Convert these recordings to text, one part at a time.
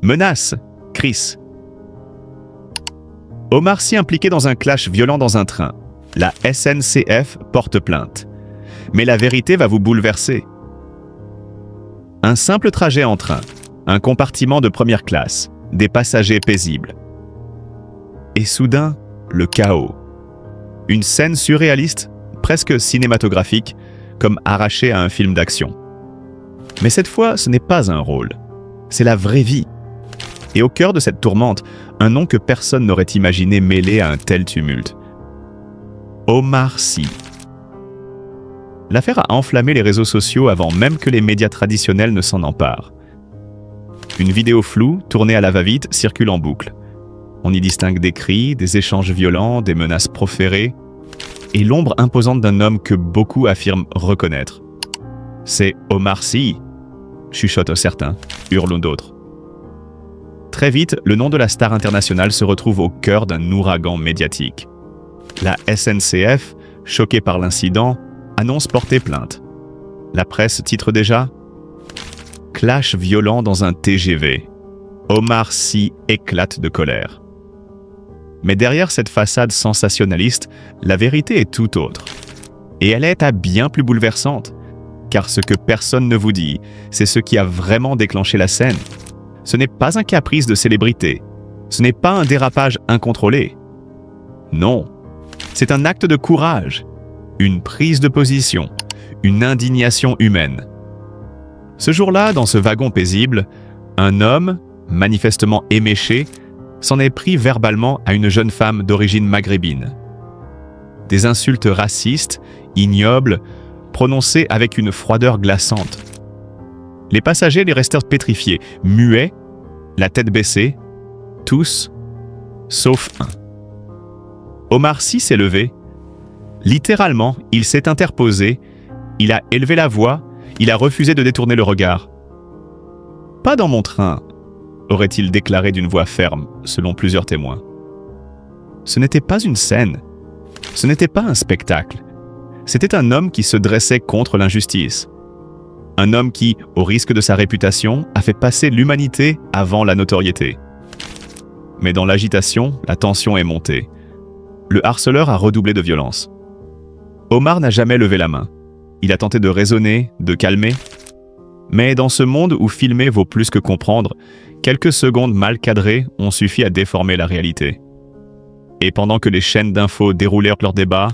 Menace, Chris. Omar Sy impliqué dans un clash violent dans un train. La SNCF porte plainte. Mais la vérité va vous bouleverser. Un simple trajet en train, un compartiment de première classe, des passagers paisibles. Et soudain, le chaos. Une scène surréaliste, presque cinématographique, comme arrachée à un film d'action. Mais cette fois, ce n'est pas un rôle. C'est la vraie vie. Et au cœur de cette tourmente, un nom que personne n'aurait imaginé mêlé à un tel tumulte. Omar Sy. L'affaire a enflammé les réseaux sociaux avant même que les médias traditionnels ne s'en emparent. Une vidéo floue, tournée à la va-vite, circule en boucle. On y distingue des cris, des échanges violents, des menaces proférées, et l'ombre imposante d'un homme que beaucoup affirment reconnaître. C'est Omar Sy, chuchotent certains, hurlent d'autres. Très vite, le nom de la star internationale se retrouve au cœur d'un ouragan médiatique. La SNCF, choquée par l'incident, annonce porter plainte. La presse titre déjà « Clash violent dans un TGV. Omar Sy éclate de colère ». Mais derrière cette façade sensationnaliste, la vérité est tout autre. Et elle est à bien plus bouleversante. Car ce que personne ne vous dit, c'est ce qui a vraiment déclenché la scène. Ce n'est pas un caprice de célébrité. Ce n'est pas un dérapage incontrôlé. Non, c'est un acte de courage, une prise de position, une indignation humaine. Ce jour-là, dans ce wagon paisible, un homme, manifestement éméché, s'en est pris verbalement à une jeune femme d'origine maghrébine. Des insultes racistes, ignobles, prononcées avec une froideur glaçante. Les passagers les restèrent pétrifiés, muets, la tête baissée, tous, sauf un. Omar Sy s'est levé. Littéralement, il s'est interposé, il a élevé la voix, il a refusé de détourner le regard. « Pas dans mon train », aurait-il déclaré d'une voix ferme, selon plusieurs témoins. Ce n'était pas une scène, ce n'était pas un spectacle. C'était un homme qui se dressait contre l'injustice. Un homme qui, au risque de sa réputation, a fait passer l'humanité avant la notoriété. Mais dans l'agitation, la tension est montée. Le harceleur a redoublé de violence. Omar n'a jamais levé la main. Il a tenté de raisonner, de calmer. Mais dans ce monde où filmer vaut plus que comprendre, quelques secondes mal cadrées ont suffi à déformer la réalité. Et pendant que les chaînes d'infos déroulèrent leur débat,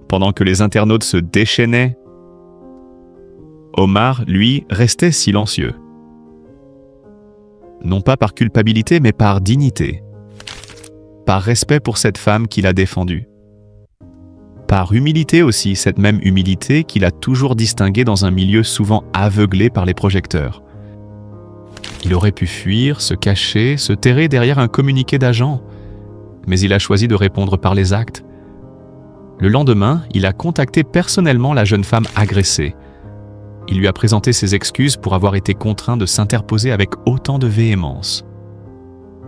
pendant que les internautes se déchaînaient, Omar, lui, restait silencieux. Non pas par culpabilité, mais par dignité. Par respect pour cette femme qu'il a défendue. Par humilité aussi, cette même humilité qu'il a toujours distinguée dans un milieu souvent aveuglé par les projecteurs. Il aurait pu fuir, se cacher, se terrer derrière un communiqué d'agent, mais il a choisi de répondre par les actes. Le lendemain, il a contacté personnellement la jeune femme agressée. Il lui a présenté ses excuses pour avoir été contraint de s'interposer avec autant de véhémence.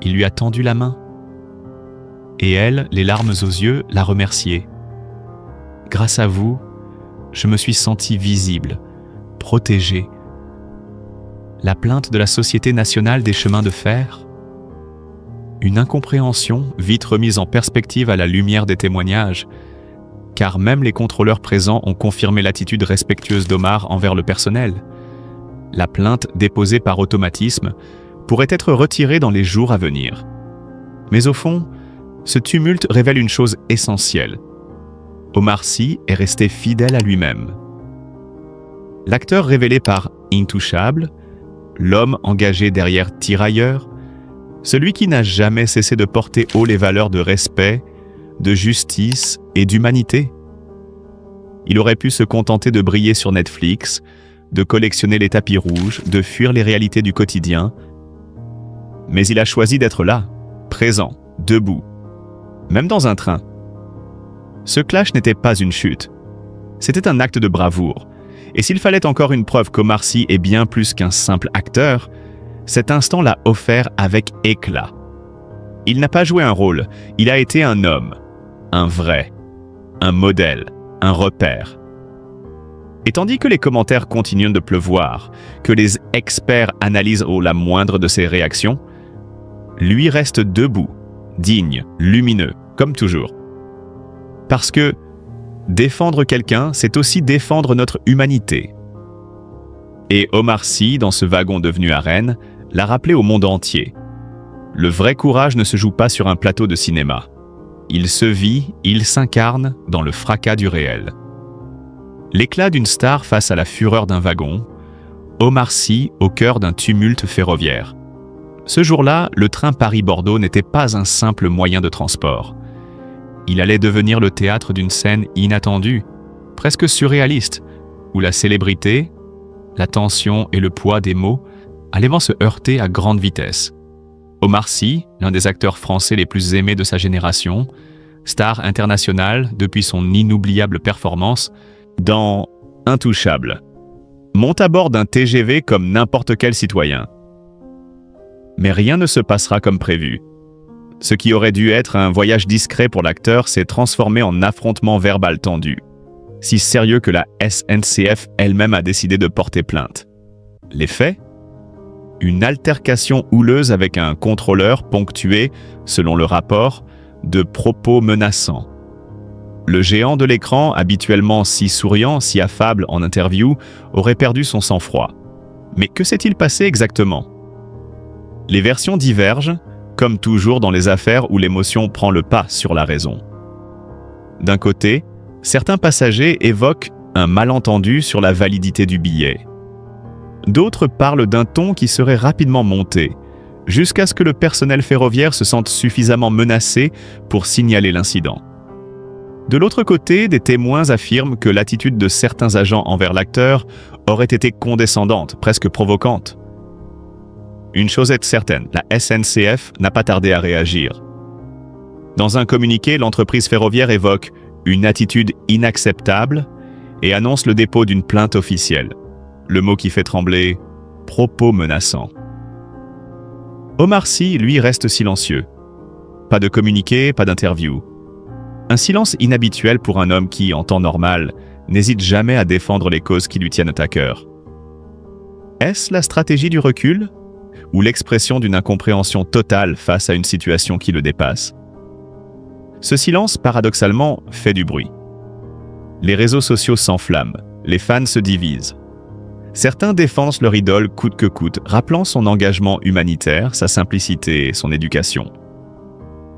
Il lui a tendu la main. Et elle, les larmes aux yeux, l'a remercié. « Grâce à vous, je me suis senti visible, protégé. » La plainte de la Société nationale des chemins de fer? Une incompréhension vite remise en perspective à la lumière des témoignages, car même les contrôleurs présents ont confirmé l'attitude respectueuse d'Omar envers le personnel. La plainte déposée par automatisme pourrait être retirée dans les jours à venir. Mais au fond, ce tumulte révèle une chose essentielle. Omar Sy est resté fidèle à lui-même. L'acteur révélé par Intouchable, l'homme engagé derrière Tirailleurs, celui qui n'a jamais cessé de porter haut les valeurs de respect, de justice et d'humanité. Il aurait pu se contenter de briller sur Netflix, de collectionner les tapis rouges, de fuir les réalités du quotidien. Mais il a choisi d'être là, présent, debout, même dans un train. Ce clash n'était pas une chute. C'était un acte de bravoure. Et s'il fallait encore une preuve qu'Omar Sy est bien plus qu'un simple acteur, cet instant l'a offert avec éclat. Il n'a pas joué un rôle, il a été un homme, un vrai, un modèle, un repère. Et tandis que les commentaires continuent de pleuvoir, que les experts analysent la moindre de ses réactions, lui reste debout, digne, lumineux, comme toujours. Parce que défendre quelqu'un, c'est aussi défendre notre humanité. Et Omar Sy, dans ce wagon devenu arène, l'a rappelé au monde entier. Le vrai courage ne se joue pas sur un plateau de cinéma. Il se vit, il s'incarne dans le fracas du réel. L'éclat d'une star face à la fureur d'un wagon, Omar Sy au cœur d'un tumulte ferroviaire. Ce jour-là, le train Paris-Bordeaux n'était pas un simple moyen de transport. Il allait devenir le théâtre d'une scène inattendue, presque surréaliste, où la célébrité, la tension et le poids des mots allaient se heurter à grande vitesse. Omar Sy, l'un des acteurs français les plus aimés de sa génération, star internationale depuis son inoubliable performance dans Intouchable, monte à bord d'un TGV comme n'importe quel citoyen. Mais rien ne se passera comme prévu. Ce qui aurait dû être un voyage discret pour l'acteur s'est transformé en affrontement verbal tendu, si sérieux que la SNCF elle-même a décidé de porter plainte. Les faits ? Une altercation houleuse avec un contrôleur ponctuée, selon le rapport, de propos menaçants. Le géant de l'écran, habituellement si souriant, si affable en interview, aurait perdu son sang-froid. Mais que s'est-il passé exactement ? Les versions divergent, comme toujours dans les affaires où l'émotion prend le pas sur la raison. D'un côté, certains passagers évoquent un malentendu sur la validité du billet. D'autres parlent d'un ton qui serait rapidement monté, jusqu'à ce que le personnel ferroviaire se sente suffisamment menacé pour signaler l'incident. De l'autre côté, des témoins affirment que l'attitude de certains agents envers l'acteur aurait été condescendante, presque provocante. Une chose est certaine, la SNCF n'a pas tardé à réagir. Dans un communiqué, l'entreprise ferroviaire évoque une attitude inacceptable et annonce le dépôt d'une plainte officielle. Le mot qui fait trembler, propos menaçants. Omar Sy, lui, reste silencieux. Pas de communiqué, pas d'interview. Un silence inhabituel pour un homme qui, en temps normal, n'hésite jamais à défendre les causes qui lui tiennent à cœur. Est-ce la stratégie du recul ? Ou l'expression d'une incompréhension totale face à une situation qui le dépasse ? Ce silence, paradoxalement, fait du bruit. Les réseaux sociaux s'enflamment, les fans se divisent. Certains défendent leur idole coûte que coûte, rappelant son engagement humanitaire, sa simplicité et son éducation.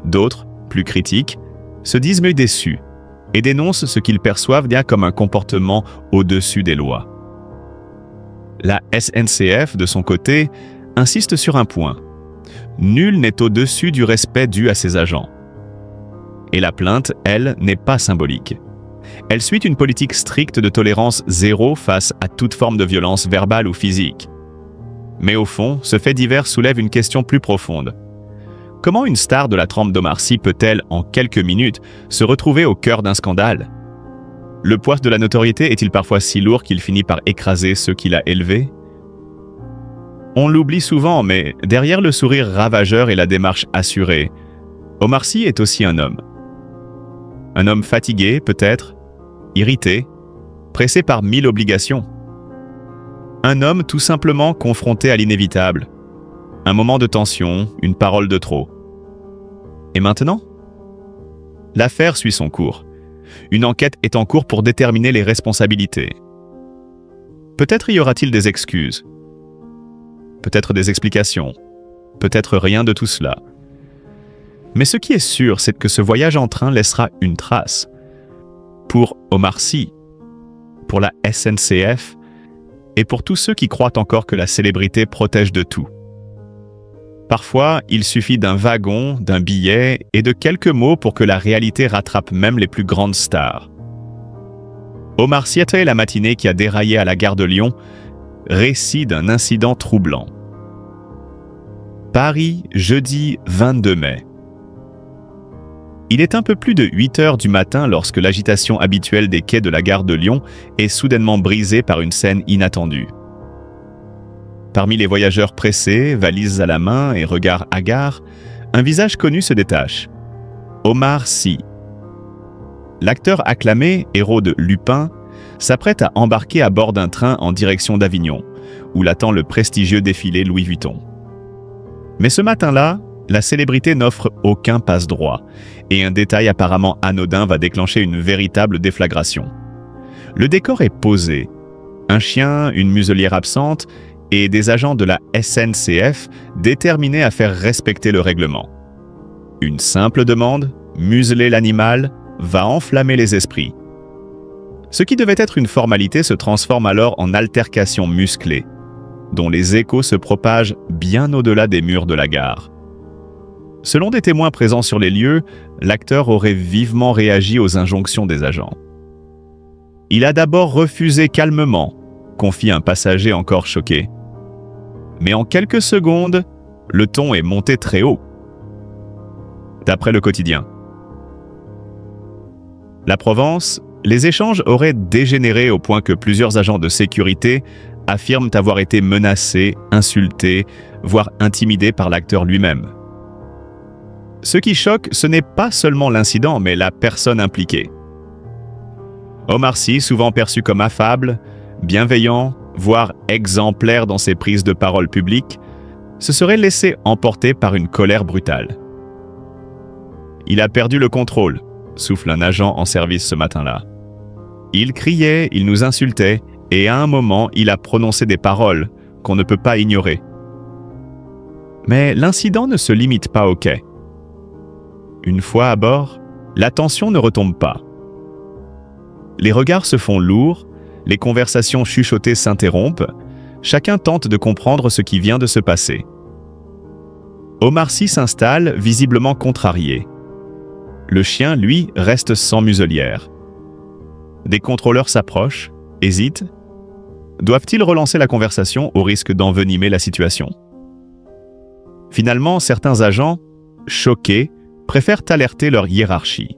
D'autres, plus critiques, se disent mais déçus et dénoncent ce qu'ils perçoivent bien comme un comportement au-dessus des lois. La SNCF, de son côté, insiste sur un point. Nul n'est au-dessus du respect dû à ses agents. Et la plainte, elle, n'est pas symbolique. Elle suit une politique stricte de tolérance zéro face à toute forme de violence verbale ou physique. Mais au fond, ce fait divers soulève une question plus profonde. Comment une star de la trempe d'Omar Sy peut-elle, en quelques minutes, se retrouver au cœur d'un scandale ? Le poids de la notoriété est-il parfois si lourd qu'il finit par écraser ceux qu'il a élevés ? On l'oublie souvent, mais derrière le sourire ravageur et la démarche assurée, Omar Sy est aussi un homme. Un homme fatigué, peut-être, irrité, pressé par 1000 obligations. Un homme tout simplement confronté à l'inévitable. Un moment de tension, une parole de trop. Et maintenant ? L'affaire suit son cours. Une enquête est en cours pour déterminer les responsabilités. Peut-être y aura-t-il des excuses. Peut-être des explications. Peut-être rien de tout cela. Mais ce qui est sûr, c'est que ce voyage en train laissera une trace. Pour Omar Sy, pour la SNCF et pour tous ceux qui croient encore que la célébrité protège de tout. Parfois, il suffit d'un wagon, d'un billet et de quelques mots pour que la réalité rattrape même les plus grandes stars. Omar Sy a la matinée qui a déraillé à la gare de Lyon, récit d'un incident troublant. Paris, jeudi 22 mai. Il est un peu plus de 8 heures du matin lorsque l'agitation habituelle des quais de la gare de Lyon est soudainement brisée par une scène inattendue. Parmi les voyageurs pressés, valises à la main et regards hagards, un visage connu se détache. Omar Sy. L'acteur acclamé, héros de Lupin, s'apprête à embarquer à bord d'un train en direction d'Avignon, où l'attend le prestigieux défilé Louis Vuitton. Mais ce matin-là, la célébrité n'offre aucun passe-droit, et un détail apparemment anodin va déclencher une véritable déflagration. Le décor est posé. Un chien, une muselière absente et des agents de la SNCF déterminés à faire respecter le règlement. Une simple demande, museler l'animal, va enflammer les esprits. Ce qui devait être une formalité se transforme alors en altercation musclée, dont les échos se propagent bien au-delà des murs de la gare. Selon des témoins présents sur les lieux, l'acteur aurait vivement réagi aux injonctions des agents. Il a d'abord refusé calmement, confie un passager encore choqué. Mais en quelques secondes, le ton est monté très haut. D'après le quotidien. La Provence, les échanges auraient dégénéré au point que plusieurs agents de sécurité affirment avoir été menacés, insultés, voire intimidés par l'acteur lui-même. Ce qui choque, ce n'est pas seulement l'incident, mais la personne impliquée. Omar Sy, souvent perçu comme affable, bienveillant, voire exemplaire dans ses prises de parole publiques, se serait laissé emporter par une colère brutale. Il a perdu le contrôle, souffle un agent en service ce matin-là. Il criait, il nous insultait, et à un moment, il a prononcé des paroles qu'on ne peut pas ignorer. Mais l'incident ne se limite pas au quai. Une fois à bord, la tension ne retombe pas. Les regards se font lourds, les conversations chuchotées s'interrompent, chacun tente de comprendre ce qui vient de se passer. Omar Sy s'installe, visiblement contrarié. Le chien, lui, reste sans muselière. Des contrôleurs s'approchent, hésitent. Doivent-ils relancer la conversation au risque d'envenimer la situation? Finalement, certains agents, choqués, préfèrent alerter leur hiérarchie.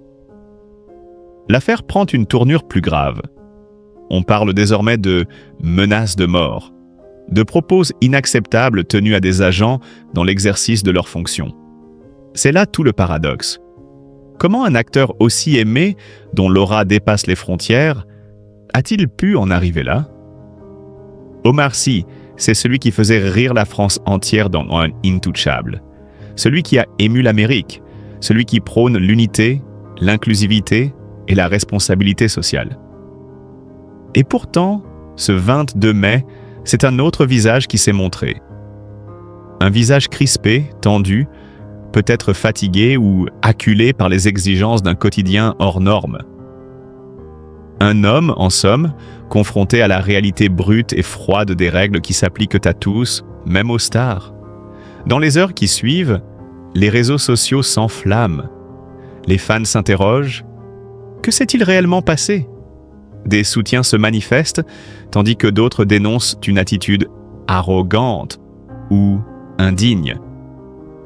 L'affaire prend une tournure plus grave. On parle désormais de menaces de mort, de propos inacceptables tenus à des agents dans l'exercice de leurs fonctions. C'est là tout le paradoxe. Comment un acteur aussi aimé, dont l'aura dépasse les frontières, a-t-il pu en arriver là? Omar Sy, c'est celui qui faisait rire la France entière dans un Intouchable. Celui qui a ému l'Amérique, celui qui prône l'unité, l'inclusivité et la responsabilité sociale. Et pourtant, ce 22 mai, c'est un autre visage qui s'est montré. Un visage crispé, tendu, peut-être fatigué ou acculé par les exigences d'un quotidien hors norme. Un homme, en somme, confronté à la réalité brute et froide des règles qui s'appliquent à tous, même aux stars. Dans les heures qui suivent, les réseaux sociaux s'enflamment. Les fans s'interrogent. Que s'est-il réellement passé? Des soutiens se manifestent, tandis que d'autres dénoncent une attitude arrogante ou indigne.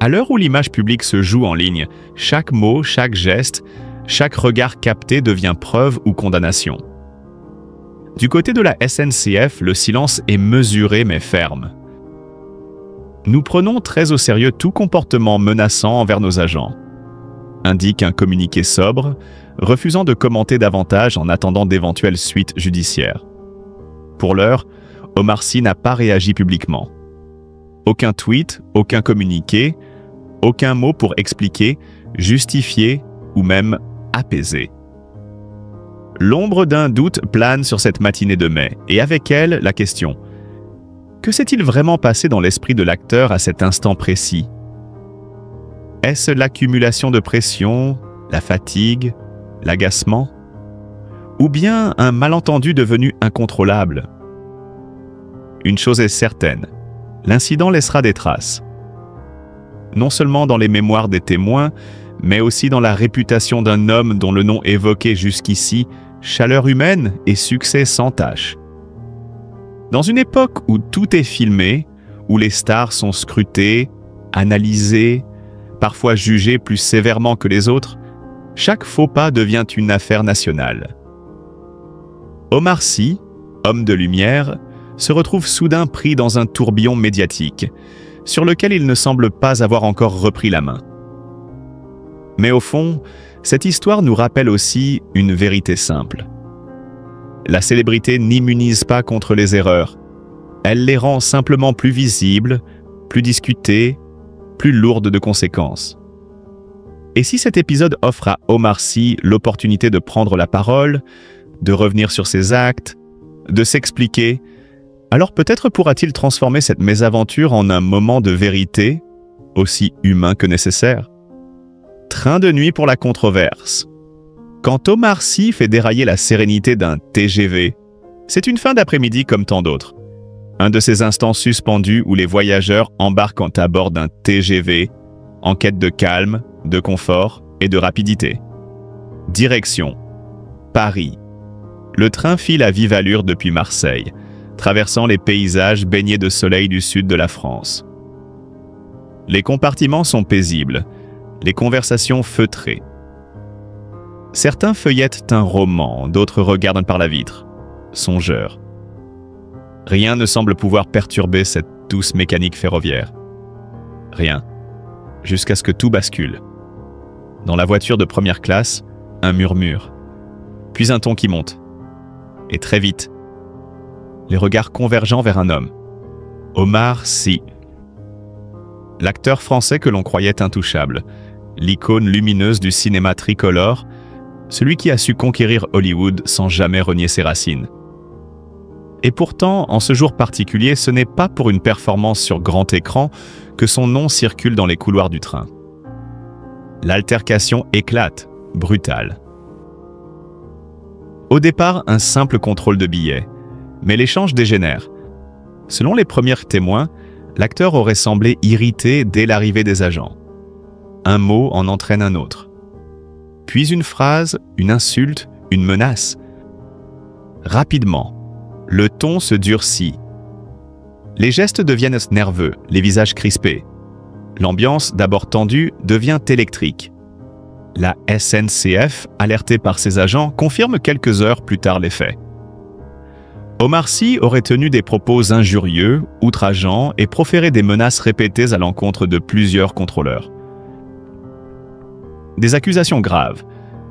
À l'heure où l'image publique se joue en ligne, chaque mot, chaque geste, chaque regard capté devient preuve ou condamnation. Du côté de la SNCF, le silence est mesuré mais ferme. Nous prenons très au sérieux tout comportement menaçant envers nos agents, indique un communiqué sobre, refusant de commenter davantage en attendant d'éventuelles suites judiciaires. Pour l'heure, Omar Sy n'a pas réagi publiquement. Aucun tweet, aucun communiqué, aucun mot pour expliquer, justifier ou même apaiser. L'ombre d'un doute plane sur cette matinée de mai, et avec elle, la question. Que s'est-il vraiment passé dans l'esprit de l'acteur à cet instant précis? Est-ce l'accumulation de pression, la fatigue, l'agacement? Ou bien un malentendu devenu incontrôlable? Une chose est certaine, l'incident laissera des traces. Non seulement dans les mémoires des témoins, mais aussi dans la réputation d'un homme dont le nom évoquait jusqu'ici chaleur humaine et succès sans tache. Dans une époque où tout est filmé, où les stars sont scrutées, analysées, parfois jugées plus sévèrement que les autres, chaque faux pas devient une affaire nationale. Omar Sy, homme de lumière, se retrouve soudain pris dans un tourbillon médiatique, sur lequel il ne semble pas avoir encore repris la main. Mais au fond, cette histoire nous rappelle aussi une vérité simple. La célébrité n'immunise pas contre les erreurs. Elle les rend simplement plus visibles, plus discutées, plus lourde de conséquences. Et si cet épisode offre à Omar Sy l'opportunité de prendre la parole, de revenir sur ses actes, de s'expliquer, alors peut-être pourra-t-il transformer cette mésaventure en un moment de vérité, aussi humain que nécessaire. Train de nuit pour la controverse. Quand Omar Sy fait dérailler la sérénité d'un TGV, c'est une fin d'après-midi comme tant d'autres. Un de ces instants suspendus où les voyageurs embarquent à bord d'un TGV, en quête de calme, de confort et de rapidité. Direction Paris. Le train file à vive allure depuis Marseille, traversant les paysages baignés de soleil du sud de la France. Les compartiments sont paisibles, les conversations feutrées. Certains feuillettent un roman, d'autres regardent par la vitre, songeurs. Rien ne semble pouvoir perturber cette douce mécanique ferroviaire. Rien. Jusqu'à ce que tout bascule. Dans la voiture de première classe, un murmure, puis un ton qui monte. Et très vite, les regards convergeant vers un homme. Omar Sy. L'acteur français que l'on croyait intouchable, l'icône lumineuse du cinéma tricolore, celui qui a su conquérir Hollywood sans jamais renier ses racines. Et pourtant, en ce jour particulier, ce n'est pas pour une performance sur grand écran que son nom circule dans les couloirs du train. L'altercation éclate, brutale. Au départ, un simple contrôle de billets, mais l'échange dégénère. Selon les premiers témoins, l'acteur aurait semblé irrité dès l'arrivée des agents. Un mot en entraîne un autre. Puis une phrase, une insulte, une menace. Rapidement, le ton se durcit. Les gestes deviennent nerveux, les visages crispés. L'ambiance, d'abord tendue, devient électrique. La SNCF, alertée par ses agents, confirme quelques heures plus tard les faits. Omar Sy aurait tenu des propos injurieux, outrageants et proféré des menaces répétées à l'encontre de plusieurs contrôleurs. Des accusations graves.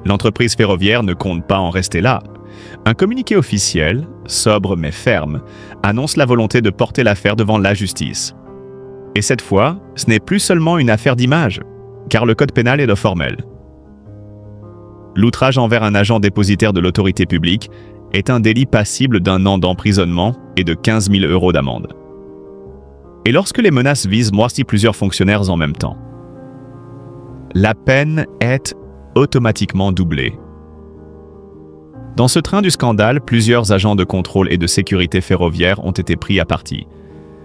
L'entreprise ferroviaire ne compte pas en rester là. Un communiqué officiel, sobre mais ferme, annonce la volonté de porter l'affaire devant la justice. Et cette fois, ce n'est plus seulement une affaire d'image, car le code pénal est formel. L'outrage envers un agent dépositaire de l'autorité publique est un délit passible d'1 an d'emprisonnement et de 15 000 € d'amende. Et lorsque les menaces visent plusieurs fonctionnaires en même temps, la peine est automatiquement doublée. Dans ce train du scandale, plusieurs agents de contrôle et de sécurité ferroviaire ont été pris à partie.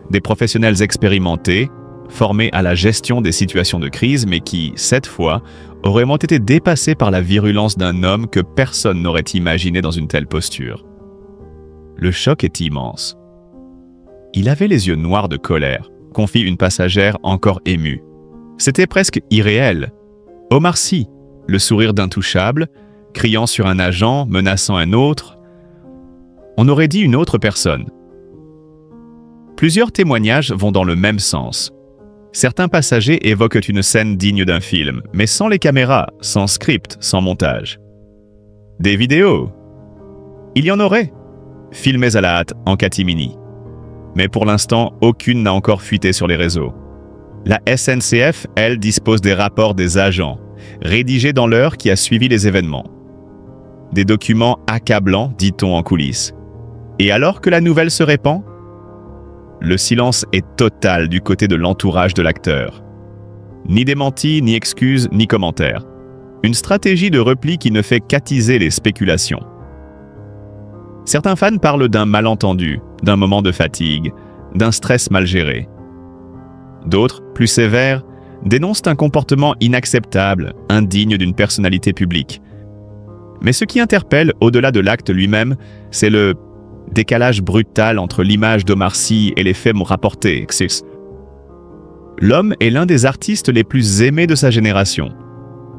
Des professionnels expérimentés, formés à la gestion des situations de crise, mais qui, cette fois, auraient été dépassés par la virulence d'un homme que personne n'aurait imaginé dans une telle posture. Le choc est immense. Il avait les yeux noirs de colère, confie une passagère encore émue. C'était presque irréel. Omar Sy, le sourire d'intouchable, criant sur un agent, menaçant un autre. On aurait dit une autre personne. Plusieurs témoignages vont dans le même sens. Certains passagers évoquent une scène digne d'un film, mais sans les caméras, sans script, sans montage. Des vidéos. Il y en aurait, filmées à la hâte en catimini. Mais pour l'instant, aucune n'a encore fuité sur les réseaux. La SNCF, elle, dispose des rapports des agents, rédigés dans l'heure qui a suivi les événements. Des documents accablants, dit-on en coulisses. Et alors que la nouvelle se répand, le silence est total du côté de l'entourage de l'acteur. Ni démenti, ni excuses, ni commentaires. Une stratégie de repli qui ne fait qu'attiser les spéculations. Certains fans parlent d'un malentendu, d'un moment de fatigue, d'un stress mal géré. D'autres, plus sévères, dénoncent un comportement inacceptable, indigne d'une personnalité publique. Mais ce qui interpelle, au-delà de l'acte lui-même, c'est le décalage brutal entre l'image d'Omar Sy et les faits rapportés. L'homme est l'un des artistes les plus aimés de sa génération.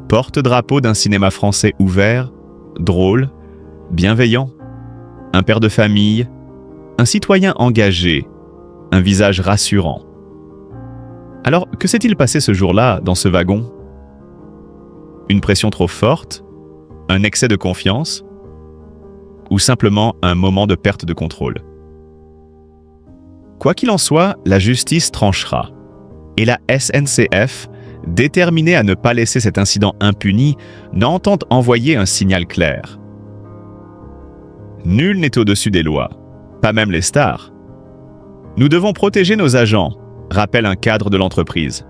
Porte-drapeau d'un cinéma français ouvert, drôle, bienveillant. Un père de famille, un citoyen engagé, un visage rassurant. Alors, que s'est-il passé ce jour-là, dans ce wagon? Une pression trop forte? Un excès de confiance? Ou simplement un moment de perte de contrôle? Quoi qu'il en soit, la justice tranchera. Et la SNCF, déterminée à ne pas laisser cet incident impuni, n'entend envoyer un signal clair. Nul n'est au-dessus des lois, pas même les stars. Nous devons protéger nos agents, rappelle un cadre de l'entreprise.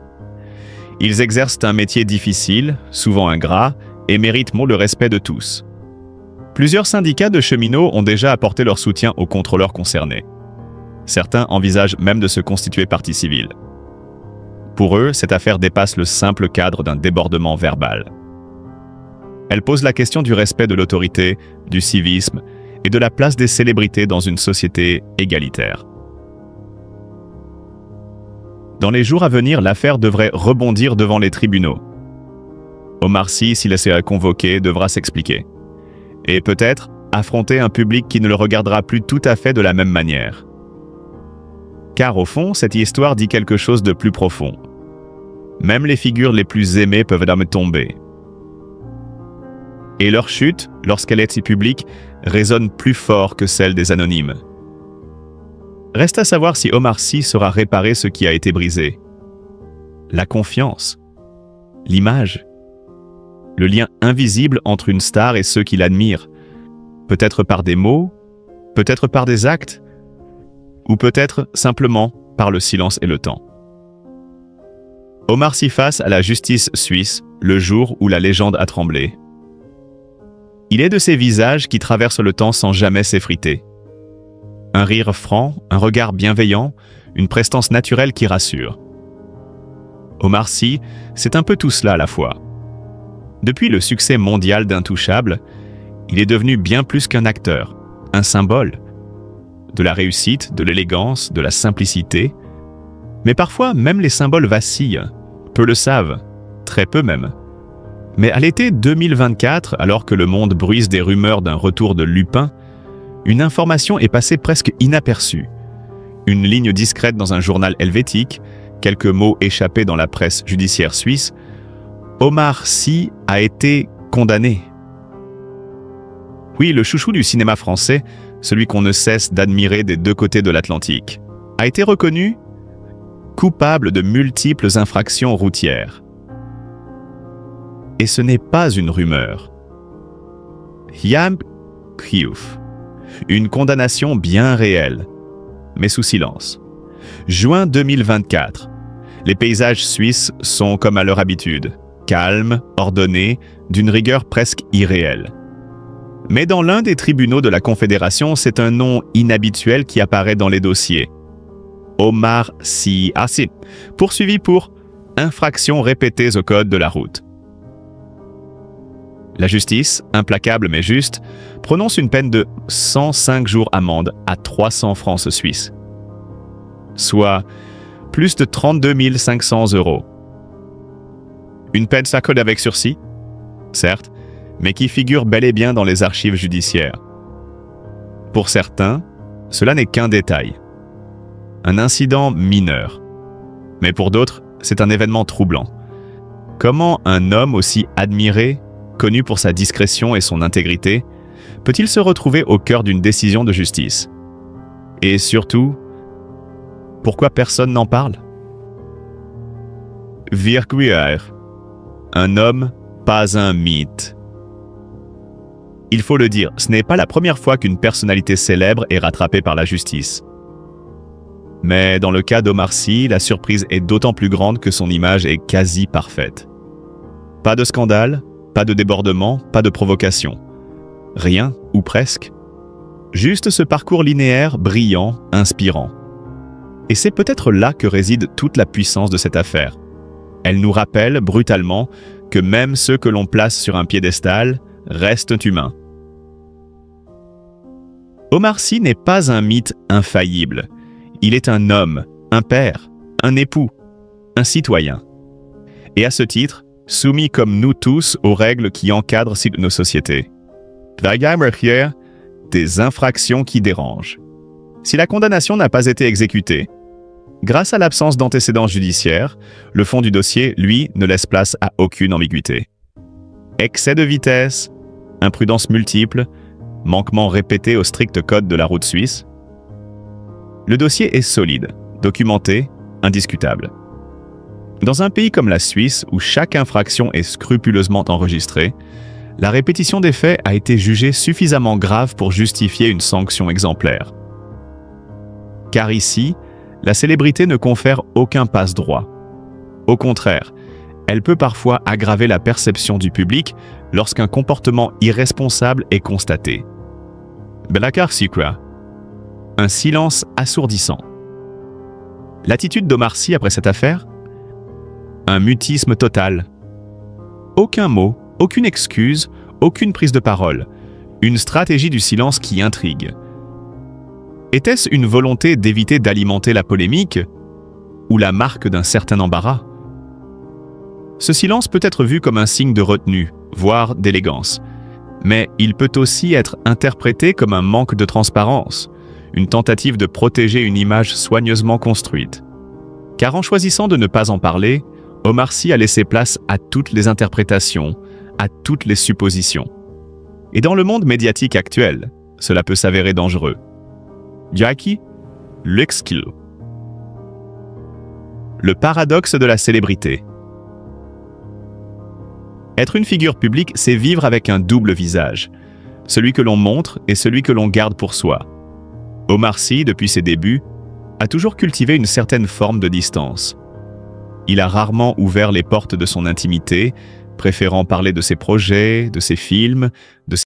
Ils exercent un métier difficile, souvent ingrat, et méritent le respect de tous. Plusieurs syndicats de cheminots ont déjà apporté leur soutien aux contrôleurs concernés. Certains envisagent même de se constituer partie civile. Pour eux, cette affaire dépasse le simple cadre d'un débordement verbal. Elle pose la question du respect de l'autorité, du civisme et de la place des célébrités dans une société égalitaire. Dans les jours à venir, l'affaire devrait rebondir devant les tribunaux. Omar Sy, s'il est convoqué, devra s'expliquer. Et peut-être affronter un public qui ne le regardera plus tout à fait de la même manière. Car au fond, cette histoire dit quelque chose de plus profond. Même les figures les plus aimées peuvent tomber. Et leur chute, lorsqu'elle est si publique, résonne plus fort que celle des anonymes. Reste à savoir si Omar Sy saura réparer ce qui a été brisé. La confiance, l'image, le lien invisible entre une star et ceux qui l'admirent, peut-être par des mots, peut-être par des actes, ou peut-être simplement par le silence et le temps. Omar Sy face à la justice suisse le jour où la légende a tremblé. Il est de ces visages qui traversent le temps sans jamais s'effriter. Un rire franc, un regard bienveillant, une prestance naturelle qui rassure. Omar Sy, c'est un peu tout cela à la fois. Depuis le succès mondial d'Intouchable, il est devenu bien plus qu'un acteur, un symbole. De la réussite, de l'élégance, de la simplicité. Mais parfois, même les symboles vacillent. Peu le savent, très peu même. Mais à l'été 2024, alors que le monde bruise des rumeurs d'un retour de Lupin, une information est passée presque inaperçue. Une ligne discrète dans un journal helvétique, quelques mots échappés dans la presse judiciaire suisse, Omar Sy a été condamné. Oui, le chouchou du cinéma français, celui qu'on ne cesse d'admirer des deux côtés de l'Atlantique, a été reconnu coupable de multiples infractions routières. Et ce n'est pas une rumeur. Yam Khiouf. Une condamnation bien réelle, mais sous silence. Juin 2024. Les paysages suisses sont comme à leur habitude, calmes, ordonnés, d'une rigueur presque irréelle. Mais dans l'un des tribunaux de la Confédération, c'est un nom inhabituel qui apparaît dans les dossiers. Omar Sy, poursuivi pour infractions répétées au code de la route. La justice, implacable mais juste, prononce une peine de 105 jours amende à 300 francs suisses, soit plus de 32 500 €. Une peine s'accorde avec sursis, certes, mais qui figure bel et bien dans les archives judiciaires. Pour certains, cela n'est qu'un détail, un incident mineur. Mais pour d'autres, c'est un événement troublant. Comment un homme aussi admiré, connu pour sa discrétion et son intégrité, peut-il se retrouver au cœur d'une décision de justice? Et surtout, pourquoi personne n'en parle? Virguière, un homme, pas un mythe. Il faut le dire, ce n'est pas la première fois qu'une personnalité célèbre est rattrapée par la justice. Mais dans le cas d'Omar Sy, la surprise est d'autant plus grande que son image est quasi parfaite. Pas de scandale, pas de débordement, pas de provocation. Rien, ou presque. Juste ce parcours linéaire, brillant, inspirant. Et c'est peut-être là que réside toute la puissance de cette affaire. Elle nous rappelle, brutalement, que même ceux que l'on place sur un piédestal restent humains. Omar Sy n'est pas un mythe infaillible. Il est un homme, un père, un époux, un citoyen. Et à ce titre, soumis comme nous tous aux règles qui encadrent nos sociétés. Des infractions qui dérangent. Si la condamnation n'a pas été exécutée, grâce à l'absence d'antécédents judiciaires, le fond du dossier, lui, ne laisse place à aucune ambiguïté. Excès de vitesse, imprudence multiple, manquement répété au strict code de la route suisse. Le dossier est solide, documenté, indiscutable. Dans un pays comme la Suisse, où chaque infraction est scrupuleusement enregistrée, la répétition des faits a été jugée suffisamment grave pour justifier une sanction exemplaire. Car ici, la célébrité ne confère aucun passe-droit. Au contraire, elle peut parfois aggraver la perception du public lorsqu'un comportement irresponsable est constaté. Belakar Sikra. Un silence assourdissant. L'attitude d'Omar Sy après cette affaire? Un mutisme total. Aucun mot, aucune excuse, aucune prise de parole. Une stratégie du silence qui intrigue. Était-ce une volonté d'éviter d'alimenter la polémique ou la marque d'un certain embarras? Ce silence peut être vu comme un signe de retenue, voire d'élégance. Mais il peut aussi être interprété comme un manque de transparence, une tentative de protéger une image soigneusement construite. Car en choisissant de ne pas en parler, Omar Sy a laissé place à toutes les interprétations, à toutes les suppositions. Et dans le monde médiatique actuel, cela peut s'avérer dangereux. Jackie Luxkill. Le paradoxe de la célébrité. Être une figure publique, c'est vivre avec un double visage, celui que l'on montre et celui que l'on garde pour soi. Omar Sy, depuis ses débuts, a toujours cultivé une certaine forme de distance. Il a rarement ouvert les portes de son intimité, préférant parler de ses projets, de ses films, de